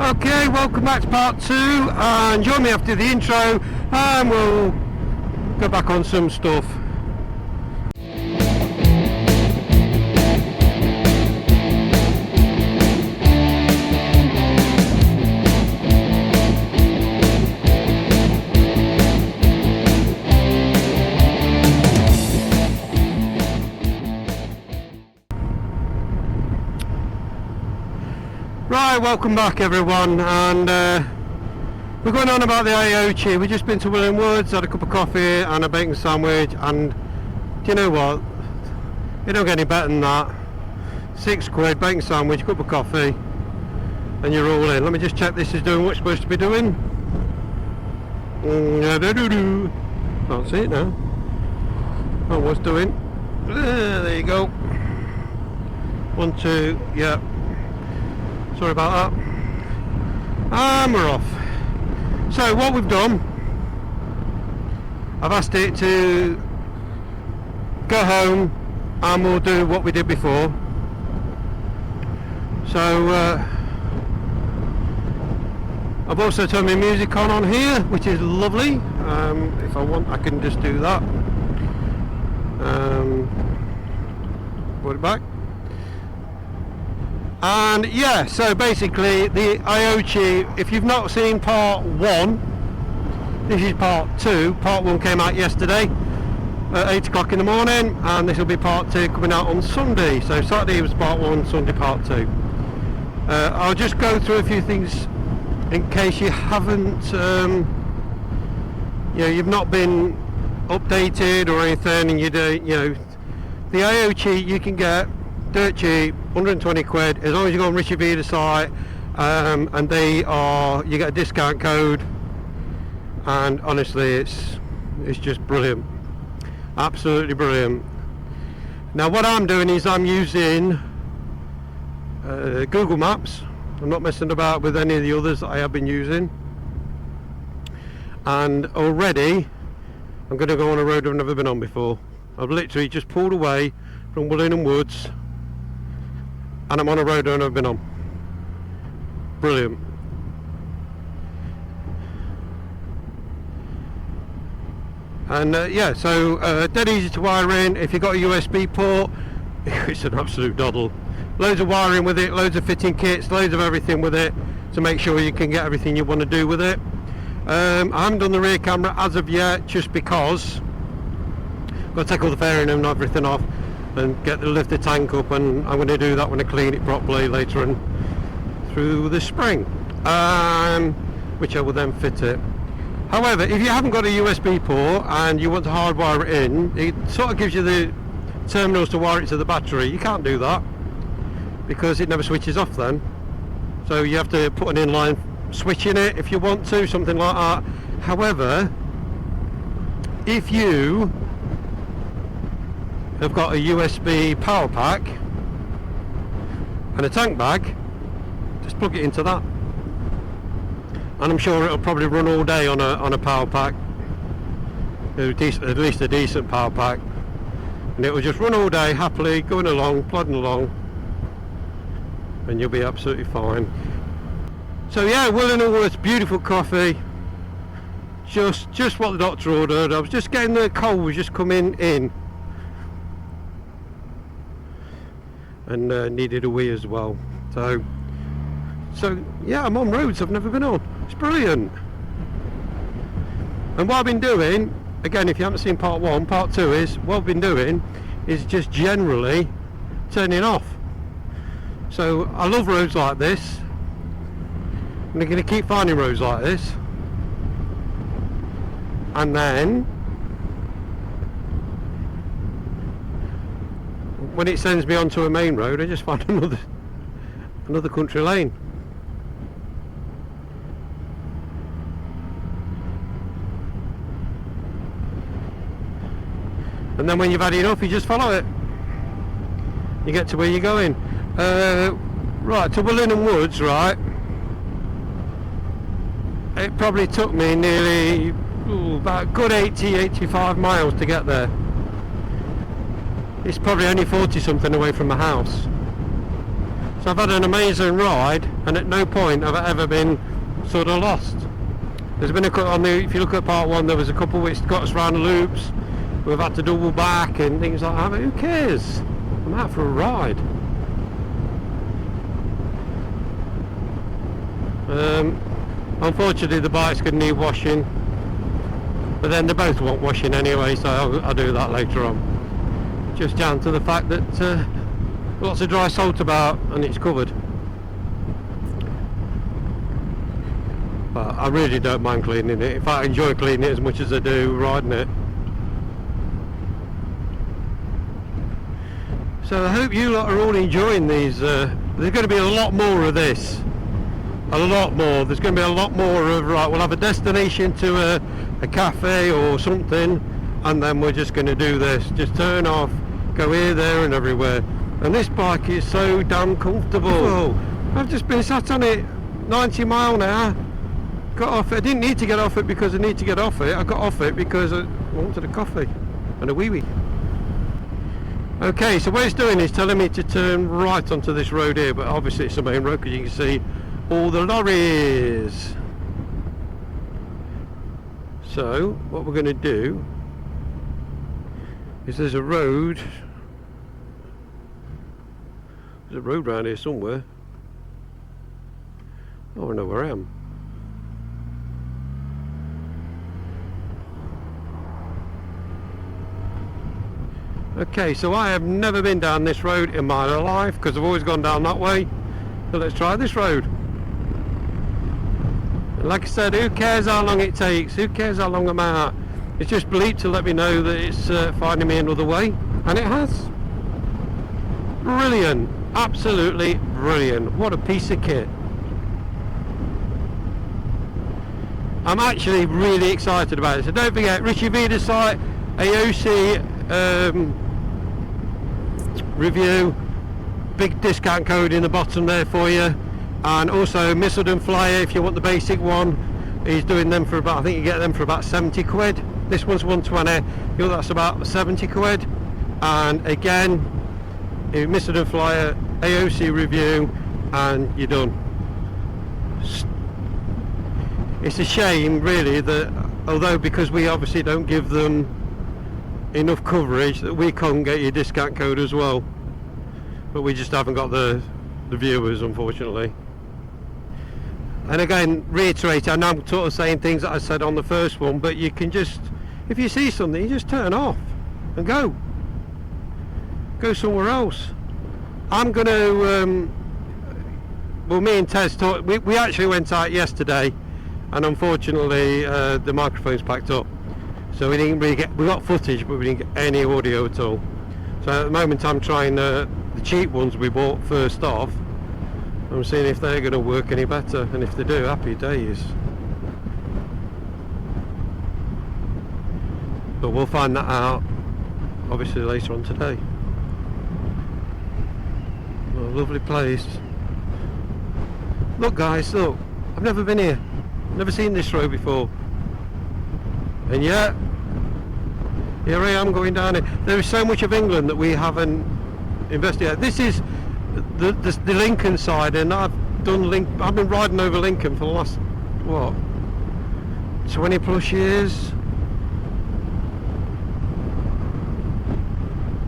Okay, welcome back to part 2, and join me after the intro and we'll go back on some stuff. Right, welcome back everyone, and we're going on about the Aoocci. We've just been to William Woods, had a cup of coffee and a bacon sandwich, and do you know what? It don't get any better than that. £6, bacon sandwich, cup of coffee, and you're all in. Let me just check this is doing what it's supposed to be doing. Can't see it now. Oh, what's doing? There you go. 1, 2, yeah. Sorry about that. And we're off. So what we've done, I've asked it to go home and we'll do what we did before. So I've also turned my music on here, which is lovely. If I want, I can just do that. Put it back. And yeah, so basically the Aoocci, if you've not seen part 1, this is part 2. Part 1 came out yesterday at 8 o'clock in the morning, and this will be part 2 coming out on Sunday. So Saturday was part 1, Sunday part 2. I'll just go through a few things in case you haven't, you've not been updated or anything, and you don't, the Aoocci you can get dirt cheap, 120 quid, as long as you go on Richie Vida's site, and you get a discount code, and honestly it's just brilliant, absolutely brilliant. Now what I'm doing is I'm using Google Maps. I'm not messing about with any of the others that I have been using, and already I'm going to go on a road I've never been on before. I've literally just pulled away from William Woods and I'm on a road I've never been on. Brilliant. And yeah, so dead easy to wire in. If you've got a USB port, it's an absolute doddle. Loads of wiring with it, loads of fitting kits, loads of everything with it to make sure you can get everything you want to do with it. I haven't done the rear camera as of yet, just because I've got to take all the fairing and everything off and lift the tank up, and I'm going to do that when I clean it properly later on through the spring, which I will then fit it. However, if you haven't got a USB port and you want to hardwire it in, it sort of gives you the terminals to wire it to the battery. You can't do that because it never switches off then, so you have to put an inline switch in it if you want to, something like that. However, if you have got a USB power pack and a tank bag, just plug it into that, and I'm sure it'll probably run all day on a power pack, at least a decent power pack, and it will just run all day happily, going along, plodding along, and you'll be absolutely fine. So yeah, William Woods, beautiful coffee, just what the doctor ordered. I was just getting the coal was just coming in, and needed a wee as well. So yeah, I'm on roads I've never been on. It's brilliant. And what I've been doing, again, if you haven't seen part 1, part 2 is what I've been doing is just generally turning off. So I love roads like this, and I'm going to keep finding roads like this, and then when it sends me onto a main road, I just find another country lane. And then when you've had enough, you just follow it. You get to where you're going. Right, to William Woods, right? It probably took me nearly about a good 80-85 miles to get there. It's probably only 40 something away from my house. So I've had an amazing ride, and at no point have I ever been sort of lost. There's been a couple on the, if you look at part one, there was a couple which got us around the loops. We've had to double back and things like that, but who cares? I'm out for a ride. Unfortunately the bike's going to need washing, but then they both want washing anyway, so I'll do that later on. Just down to the fact that lots of dry salt about and it's covered. But I really don't mind cleaning it. In fact, I enjoy cleaning it as much as I do riding it. So I hope you lot are all enjoying these. There's going to be a lot more of this. A lot more. There's going to be a lot more of, right, we'll have a destination to a cafe or something, and then we're just going to do this. Just turn off, go here, there and everywhere. And this bike is so damn comfortable. I've just been sat on it 90 mile an hour. Got off it. I didn't need to get off it because I need to get off it. I got off it because I wanted a coffee and a wee-wee. Okay, so what it's doing is telling me to turn right onto this road here, but obviously it's the main road because you can see all the lorries. So what we're going to do is there's a road around here somewhere. Oh, I know where I am. Okay, so I have never been down this road in my life because I've always gone down that way. So let's try this road. And like I said, who cares how long it takes? Who cares how long I'm out? It's just bleep to let me know that it's finding me another way. And it has. Brilliant. Absolutely brilliant. What a piece of kit. I'm actually really excited about it. So don't forget, Richie Vida's site, Aoocci review, big discount code in the bottom there for you, and also Missledon Flyer if you want the basic one. He's doing them for about, I think you get them for about 70 quid. This one's 120, that's about 70 quid. And again, Missledon Flyer, Aoocci review, and you're done. It's a shame really that, although because we obviously don't give them enough coverage, that we can't get your discount code as well, but we just haven't got the viewers, unfortunately. And again, reiterate, I know I'm sort of saying things that I said on the first one, but you can just, if you see something, you just turn off and go somewhere else. I'm going to well, me and Tez talked, we actually went out yesterday, and unfortunately the microphone's packed up. So we didn't really we got footage, but we didn't get any audio at all. So at the moment I'm trying the cheap ones we bought first off. I'm seeing if they're going to work any better, and if they do, happy days. But we'll find that out obviously later on today. Oh, lovely place. Look guys, look, I've never been here, never seen this road before. And yet, here I am going down it. There is so much of England that we haven't investigated. This is the Lincoln side, and I've been riding over Lincoln for the last, what, 20 plus years.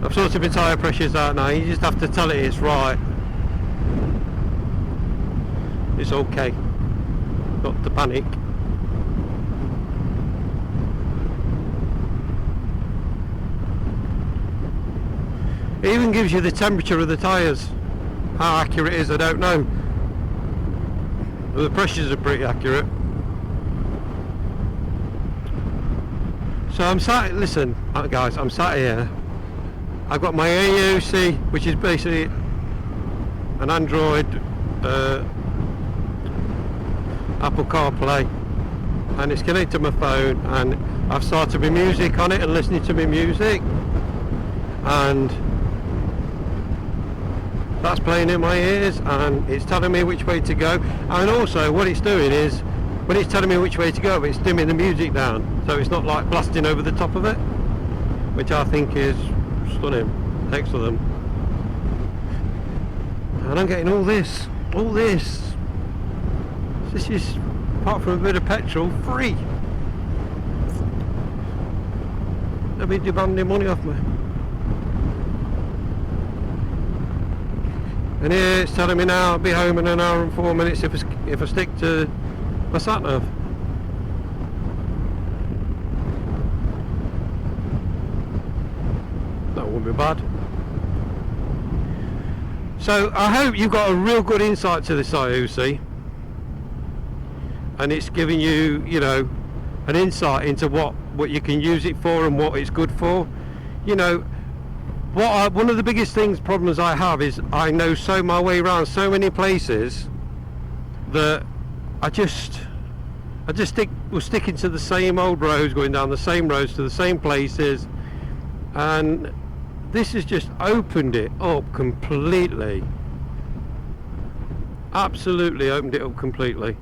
I've sorted my tyre pressures out now. You just have to tell it it's right. It's okay. Not to panic. It even gives you the temperature of the tyres. How accurate it is, I don't know. But the pressures are pretty accurate. So I'm sat, listen guys, I'm sat here. I've got my Aoocci, which is basically an Android Apple CarPlay, and it's connected to my phone, and I've started my music on it and listening to my music, and that's playing in my ears, and it's telling me which way to go. And also what it's doing is, when it's telling me which way to go, it's dimming the music down, so it's not like blasting over the top of it, which I think is stunning. Excellent. And I'm getting all this. This is, apart from a bit of petrol, free. They'll be demanding money off me. And here it's telling me now I'll be home in an hour and 4 minutes if I stick to my sat nav. That wouldn't be bad. So I hope you've got a real good insight to this Aoocci, and it's giving you, you know, an insight into what you can use it for and what it's good for. You know, one of the biggest problems I have is I know my way around so many places that I just was sticking to the same old roads, going down the same roads to the same places, and this has just opened it up completely. Absolutely opened it up completely.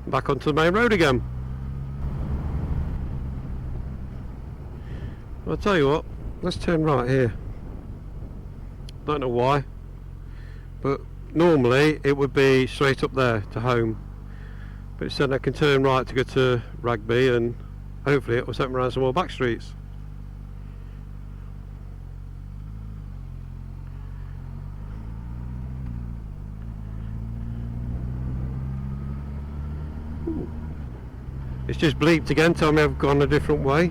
Back onto the main road again. I'll tell you what, let's turn right here. Don't know why, but normally it would be straight up there to home, but it said I can turn right to go to Rugby, and hopefully it will set me around some more back streets. It's just bleeped again, telling me I've gone a different way.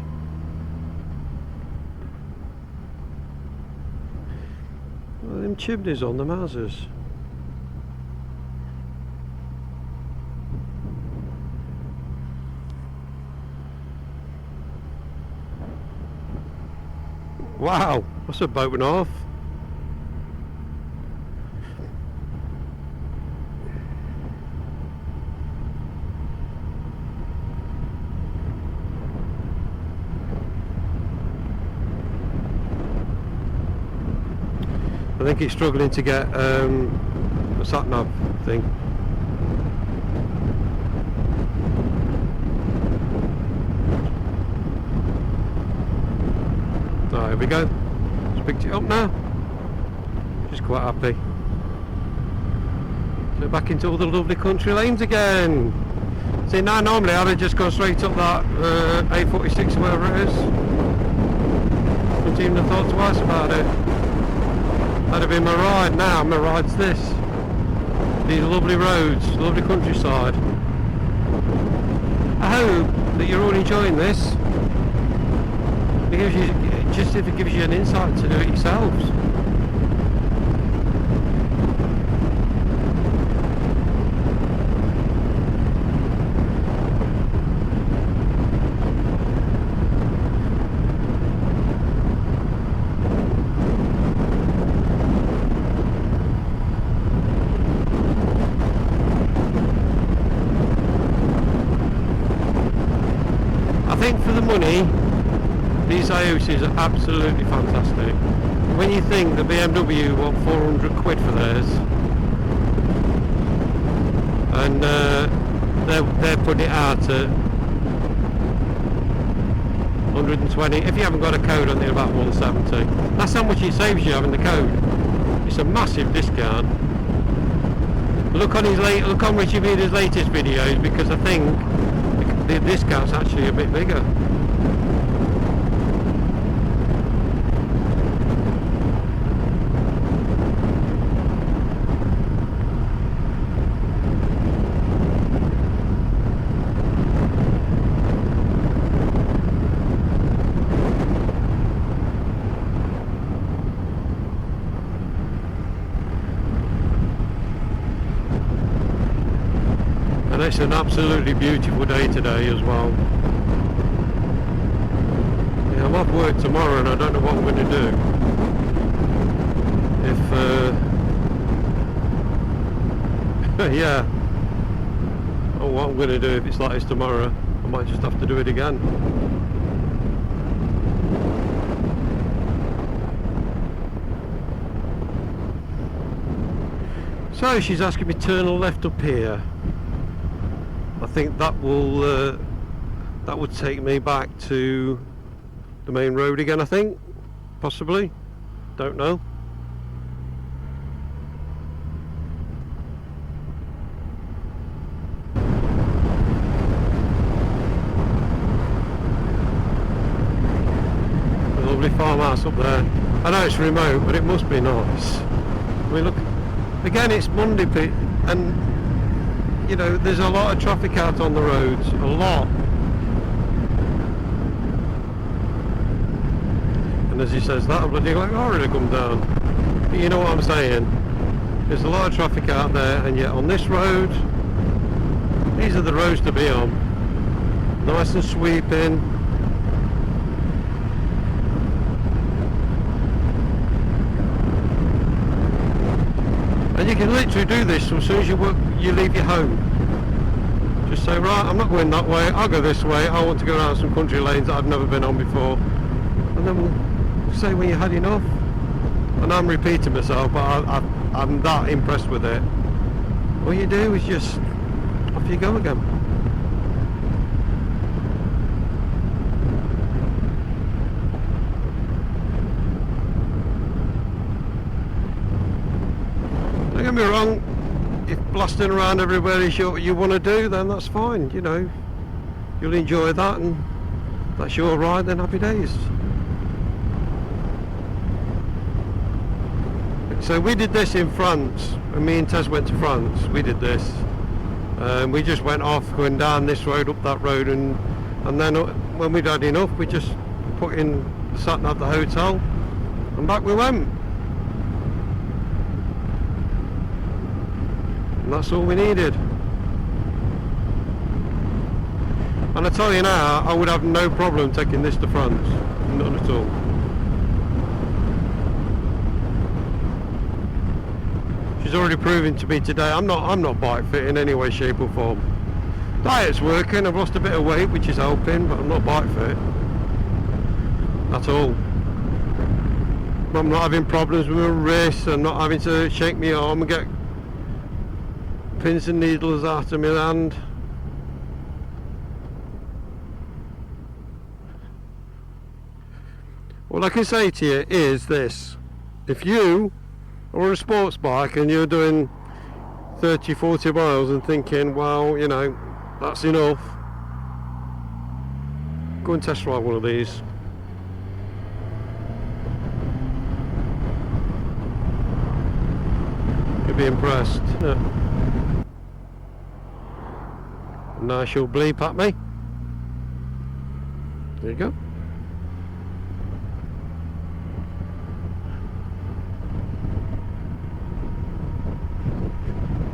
Well, them chimneys on the Mazdas. Wow, that's a boat and a half. I think it's struggling to get a sat nav thing. Oh, here we go. Just picked it up now. Just quite happy. So back into all the lovely country lanes again. See, now normally I'd have just gone straight up that A46 or wherever it is. Wouldn't even have thought twice about it. That'd have been my ride. Now my ride's this. These lovely roads, lovely countryside. I hope that you're all enjoying this. Because it gives you an insight to do it yourselves. I think for the money, these Aooccis are absolutely fantastic. When you think the BMW want 400 quid for theirs, and they're putting it out at 120. If you haven't got a code on there, about 170. That's how much it saves you having the code. It's a massive discount. Look on Richie Beater's latest videos, because I think the discount's actually a bit bigger. And it's an absolutely beautiful day today as well. Yeah, I'm off work tomorrow and I don't know what I'm going to do. Yeah. Oh, what I'm going to do if it's like this tomorrow, I might just have to do it again. So she's asking me to turn left up here. I think that will that would take me back to the main road again, I think, possibly, don't know. A lovely farmhouse up there. I know it's remote, but it must be nice. I mean, look, again, it's Monday, and you know, there's a lot of traffic out on the roads, a lot. And as he says, that'll bloody like already come down. But you know what I'm saying? There's a lot of traffic out there, and yet on this road, these are the roads to be on. Nice and sweeping. And you can literally do this as soon as you leave your home. Just say, right, I'm not going that way, I'll go this way, I want to go down some country lanes that I've never been on before. And then we'll say when you had enough. And I'm repeating myself, but I'm that impressed with it. All you do is just, off you go again. Don't get me wrong, if blasting around everywhere is what you want to do, then that's fine, you know. You'll enjoy that, and that's your ride, then happy days. So we did this in France, when me and Tess went to France, we did this. We just went off, going down this road, up that road, and then when we'd had enough, we just put in the sat-nav at the hotel, and back we went. And that's all we needed. And I tell you now, I would have no problem taking this to France, none at all. She's already proven to me today I'm not bike fit in any way, shape or form. Diet's working, I've lost a bit of weight, which is helping, but I'm not bike fit at all. I'm not having problems with my wrists, I'm not having to shake my arm and get pins and needles out of my hand. What I can say to you is this: if you are on a sports bike and you're doing 30-40 miles and thinking, well, you know, that's enough, go and test ride one of these. You'll be impressed. Yeah. Now she'll bleep at me. There you go.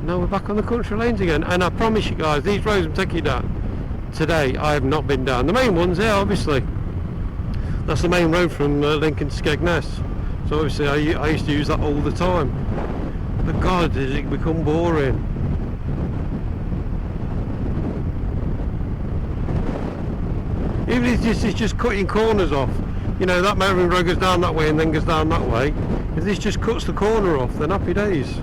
Now we're back on the country lanes again, and I promise you guys, these roads I'm taking you down today, I have not been down. The main ones, yeah, obviously. That's the main road from Lincoln to Skegness. So obviously I used to use that all the time. But God, does it become boring. Even if it's just cutting corners off, you know, that mountain road goes down that way and then goes down that way. If this just cuts the corner off, then happy days.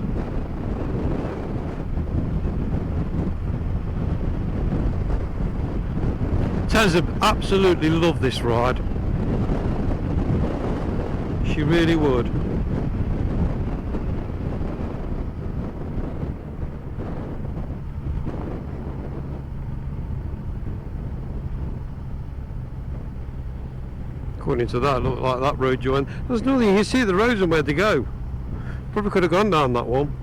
Tessa absolutely loved this ride. She really would. According to that, looked like that road join. There's nothing, you can see the roads and where to go. Probably could have gone down that one.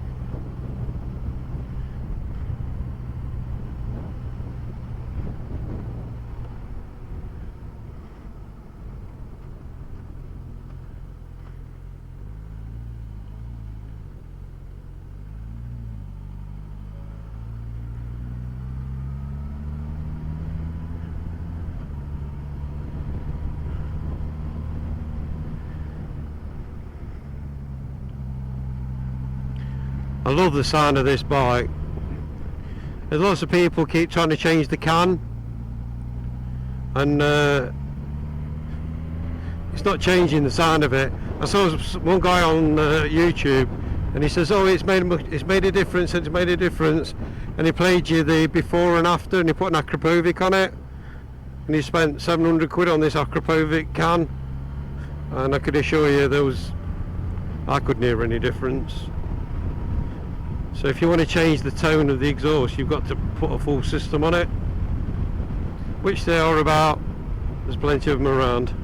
I love the sound of this bike. There's lots of people keep trying to change the can, and it's not changing the sound of it. I saw one guy on YouTube And he says, oh, it's made a difference, it's made a difference. And he played you the before and after, and he put an Akrapovic on it. And he spent 700 quid on this Akrapovic can. And I could assure you I couldn't hear any difference. So if you want to change the tone of the exhaust, you've got to put a full system on it. Which they are about. There's plenty of them around.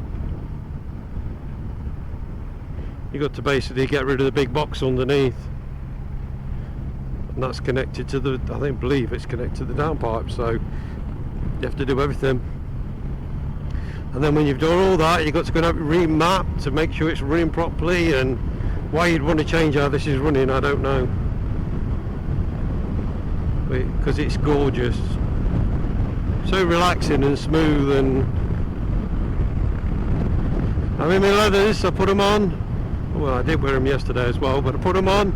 You've got to basically get rid of the big box underneath. And that's connected to I believe it's connected to the downpipe, so you have to do everything. And then when you've done all that, you've got to go and have it remapped to make sure it's running properly, and why you'd want to change how this is running, I don't know. Because it's gorgeous. So relaxing and smooth, and I'm in my leathers, I put them on. Well, I did wear them yesterday as well, but I put them on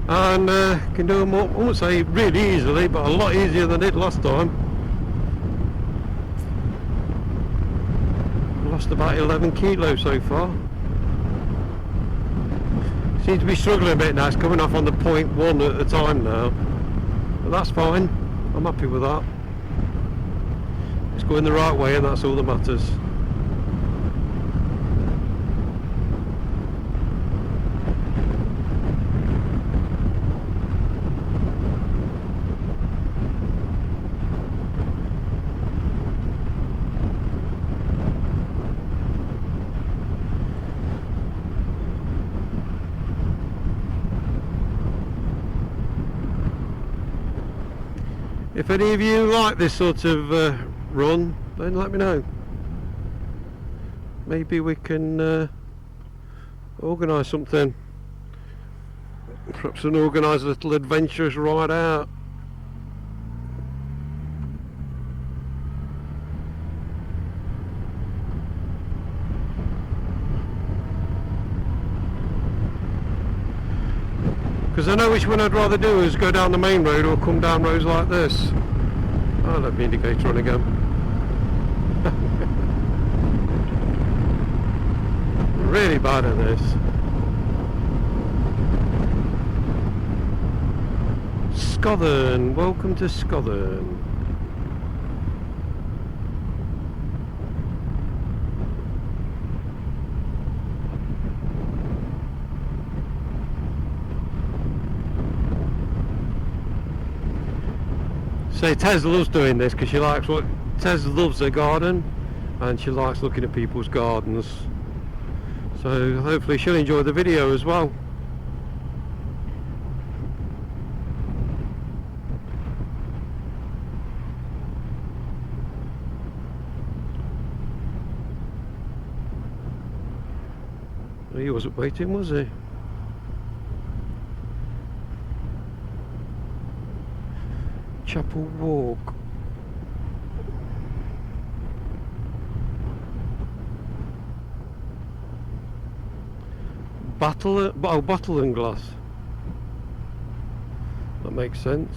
and can do them, I won't say really easily, but a lot easier than I did last time. I lost about 11 kilos so far. Seems to be struggling a bit now, it's coming off on the 0.1 at a time now. But that's fine, I'm happy with that. It's going the right way, and that's all that matters. If any of you like this sort of run, then let me know. Maybe we can organise something. Perhaps organise a little adventurous ride out. Because I know which one I'd rather do, is go down the main road or come down roads like this. I'll let the indicator on again. Really bad at this. Scotland, welcome to Scotland. So Tez loves doing this because Tez loves her garden, and she likes looking at people's gardens. So hopefully she'll enjoy the video as well. He wasn't waiting, was he? Chapel Walk. Bottle and glass. That makes sense.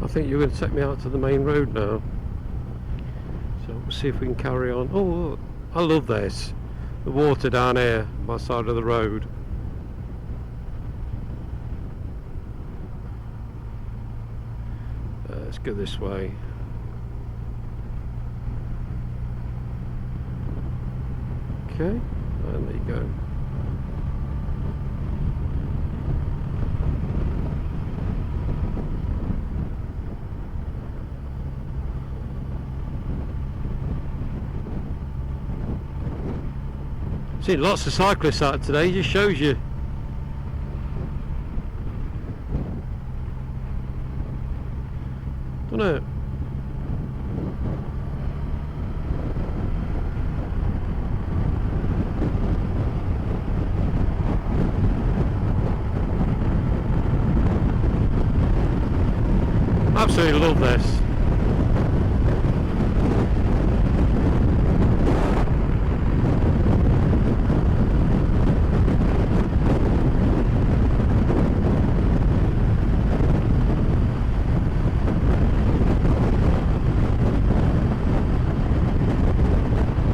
I think you're going to take me out to the main road now. So we'll see if we can carry on. Oh, I love this. The water down here by the side of the road. Let's go this way. Okay, and there you go. Seen lots of cyclists out today, just shows you. Doesn't it? Absolutely love this.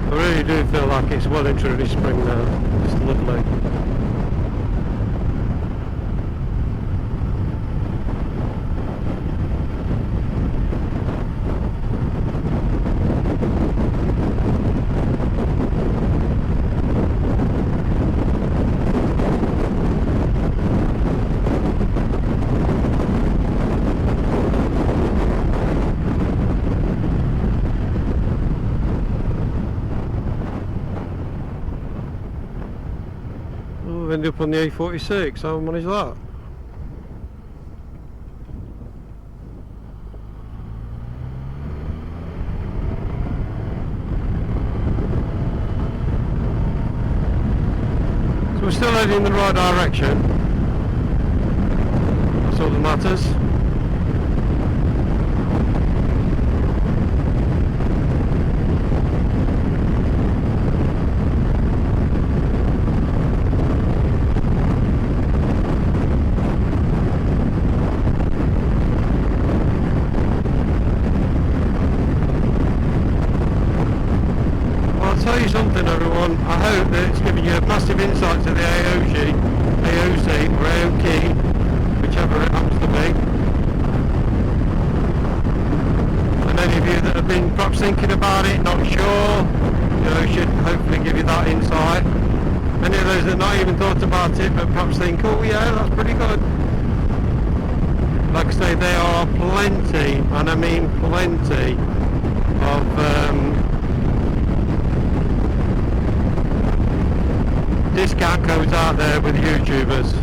I really do feel like it's well into early spring now. It's lovely. I've ended up on the A46. How much is that? So we're still heading in the right direction. That's all that matters. I'll tell you something, everyone. I hope that it's given you a massive insight to the Aoocci, or Aoocci, whichever it happens to be. And any of you that have been perhaps thinking about it, not sure, you know, should hopefully give you that insight. Any of those that not even thought about it, but perhaps think, oh yeah, that's pretty good. Like I say, there are plenty, and I mean plenty, of discount codes out there with YouTubers.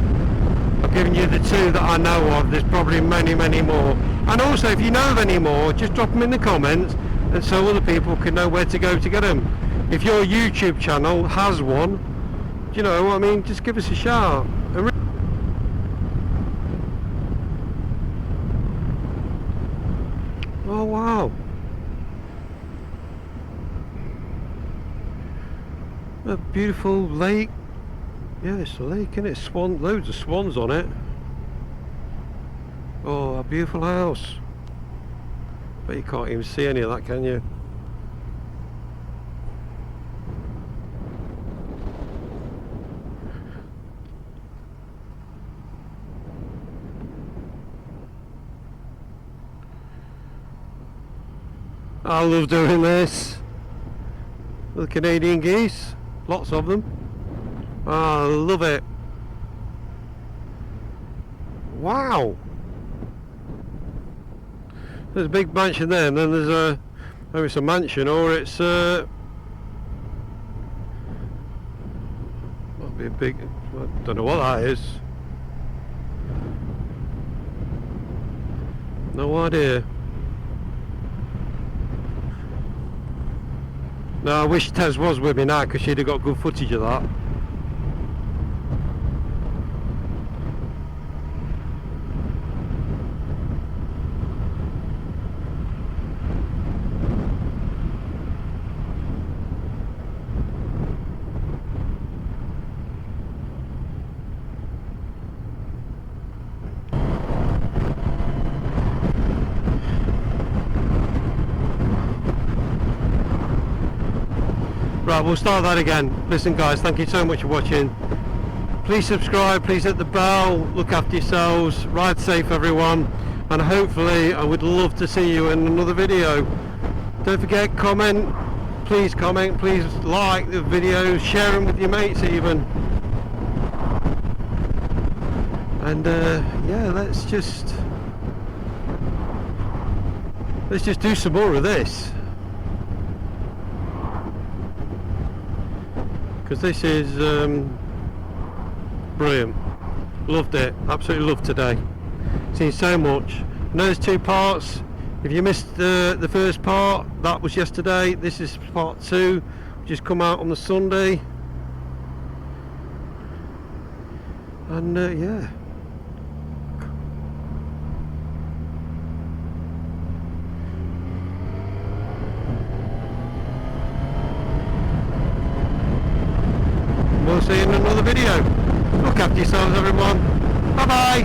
I've given you the two that I know of. There's probably many more, and also if you know of any more, just drop them in the comments, and so other people can know where to go to get them. If your YouTube channel has one, you know, I mean, just give us a shout. Oh wow, a beautiful lake. Yeah, it's a lake, isn't it? Swan, loads of swans on it. Oh, a beautiful house. But you can't even see any of that, can you? I love doing this. The Canadian geese, lots of them. Oh, I love it. Wow. There's a big mansion there, and then there's a, maybe it's a mansion, or it's might be a big, I don't know what that is. No idea. No, I wish Tez was with me now, because she'd have got good footage of that. Right, we'll start that again. Listen guys, thank you so much for watching. Please subscribe, please hit the bell, look after yourselves, ride safe everyone, and hopefully I would love to see you in another video. Don't forget, comment, please like the videos, share them with your mates even. And yeah, let's just do some more of this. Because this is brilliant. Loved it, absolutely loved today. Seen so much. I know there's two parts. If you missed the first part, that was yesterday. This is part two, which has come out on the Sunday. And yeah. We'll see you in another video. Look after yourselves everyone. Bye bye.